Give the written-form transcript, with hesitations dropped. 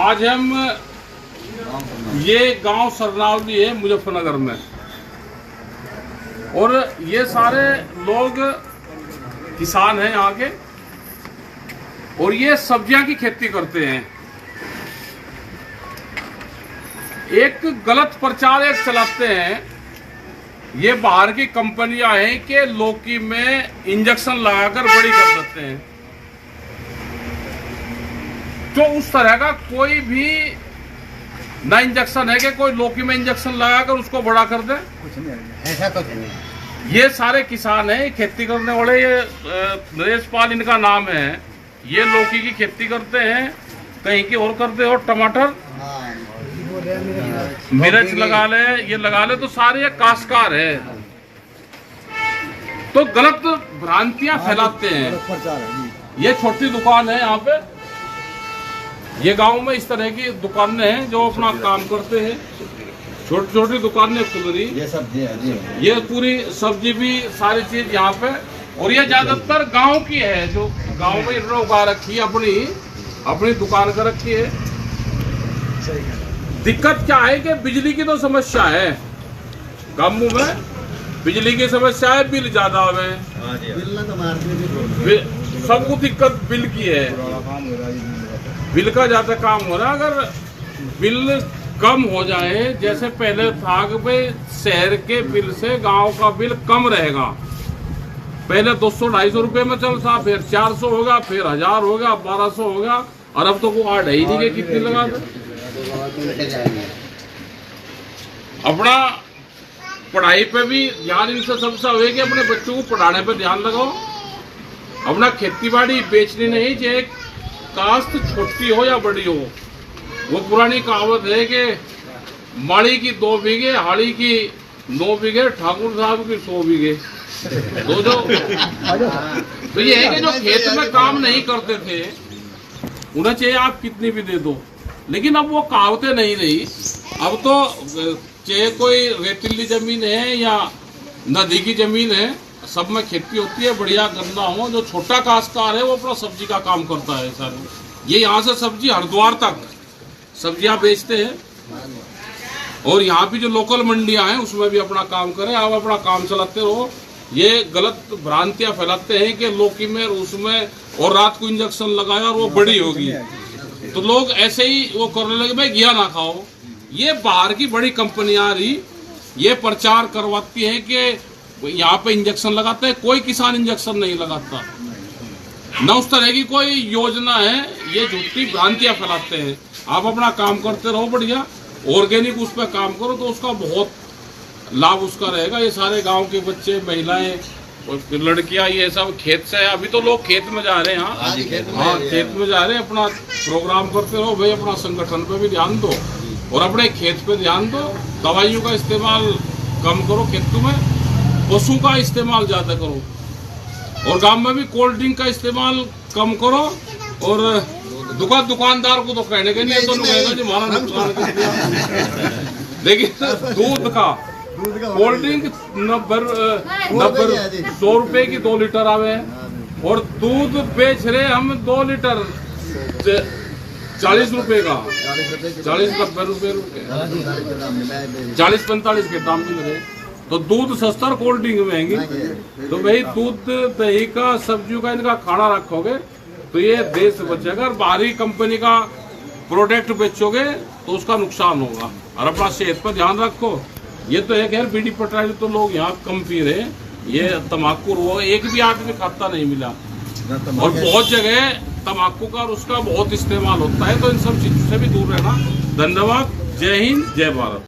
आज हम ये गांव सरनावली है मुजफ्फरनगर में, और ये सारे लोग किसान हैं यहाँ के, और ये सब्जियां की खेती करते हैं। एक गलत प्रचार एक चलाते हैं, ये बाहर की कंपनियां हैं कि लौकी में इंजेक्शन लगाकर बड़ी कर देते हैं। तो उस तरह का कोई भी ना इंजेक्शन है कि कोई लौकी में इंजेक्शन लगाकर उसको बड़ा कर दे, कुछ नहीं है, ऐसा कुछ नहीं। ये सारे किसान हैं खेती करने वाले। ये नरेश पाल इनका नाम है। ये लौकी की खेती करते हैं, कहीं की और करते हो, टमाटर मिर्च लगा ले, ये लगा ले, तो सारे ये काश्तकार है। तो गलत भ्रांतियां फैलाते हैं। ये छोटी दुकान है यहाँ पे, ये गांव में इस तरह की दुकानें हैं जो अपना काम करते हैं। छोटी छोटी दुकानें खुल रही, ये सब्जी है, ये पूरी सब्जी भी सारी चीज यहाँ पे, और ये ज्यादातर गांव की है, जो गांव में इन्होंने उगा रखी है, अपनी दुकान कर रखी है। दिक्कत क्या है कि बिजली की तो समस्या है, गांवों में बिजली की समस्या है, बिल ज्यादा है, सबको दिक्कत बिल की है, बिल का ज्यादा काम हो रहा है। अगर बिल कम हो जाए, जैसे पहले था कि भाई शहर के बिल से गांव का बिल कम रहेगा, पहले 200-250 रुपए में चलता, फिर 400 होगा, फिर 1000 होगा, 1200 होगा, और अब तो वो आठ ही नहीं के कितनी लगा दे। अपना पढ़ाई पे भी ध्यान इनसे सबसे हुए कि अपने बच्चों को पढ़ाने पे ध्यान लगाओ, अपना खेती बाड़ी बेचनी नहीं, चाहे काश्त छोटी हो या बड़ी हो। वो पुरानी कहावत है कि माड़ी की 2 बीघे, हाड़ी की 9 बीघे, ठाकुर साहब की 100 बीघे। तो ये है कि जो खेत में काम नहीं करते थे उन्हें चाहिए आप कितनी भी दे दो, लेकिन अब वो कहावतें नहीं रही। अब तो चाहे कोई रेतीली जमीन है या नदी की जमीन है, सब में खेती होती है, बढ़िया गन्ना हो। जो छोटा काश्तकार है वो अपना सब्जी का काम करता है सर। ये यहाँ से सब्जी हरिद्वार तक सब्जियां बेचते हैं, और यहाँ भी जो लोकल मंडियां हैं उसमें भी अपना काम करें, आप अपना काम चलाते रहो। ये गलत भ्रांतियां फैलाते हैं कि लौकी में उसमें और रात को इंजेक्शन लगाया और वो बड़ी होगी, तो लोग ऐसे ही वो करने लगे, भाई घिया ना खाओ। ये बाहर की बड़ी कंपनियां आ रही, ये प्रचार करवाती हैं कि यहाँ पे इंजेक्शन लगाते हैं। कोई किसान इंजेक्शन नहीं लगाता, न उस तरह की कोई योजना है। ये झूठी भ्रांतियां फैलाते हैं। आप अपना काम करते रहो, बढ़िया ऑर्गेनिक उस पर काम करो, तो उसका बहुत लाभ उसका रहेगा। ये सारे गांव के बच्चे, महिलाएं और लड़कियां, ये सब खेत से, अभी तो लोग खेत में जा रहे हैं। हाँ, खेत में जा रहे हैं, अपना प्रोग्राम करते रहो भाई, अपना संगठन पे भी ध्यान दो और अपने खेत पे ध्यान दो। दवाइयों का इस्तेमाल कम करो खेतों में, पशु का इस्तेमाल ज्यादा करो, और गांव में भी कोल्ड ड्रिंक का इस्तेमाल कम करो। और दुकानदार को तो कहने के नहीं, तो कहेगा जी हमारा नुकसान कर दिया। लेकिन दूध का कोल्ड ड्रिंक 100 रुपए की 2 लीटर आवे, और दूध बेच रहे हम 2 लीटर 40 रुपए का, 40-90 रुपए, 40-45 के दाम मिल रहे। तो दूध सस्ता और कोल्ड ड्रिंक महंगी। तो भाई दूध, दही का, सब्जियों का इनका खाना रखोगे तो ये देश बचेगा। और बाहरी कंपनी का प्रोडक्ट बेचोगे तो उसका नुकसान होगा। और अपना सेहत पर ध्यान रखो। ये तो है खैर, बीड़ी पटाई तो लोग यहाँ कम पी रहे, ये तम्बाकू वो एक भी आदमी खाता नहीं मिला, और बहुत जगह तम्बाकू का और उसका बहुत इस्तेमाल होता है। तो इन सब चीजों से भी दूर रहना। धन्यवाद। जय हिंद, जय भारत।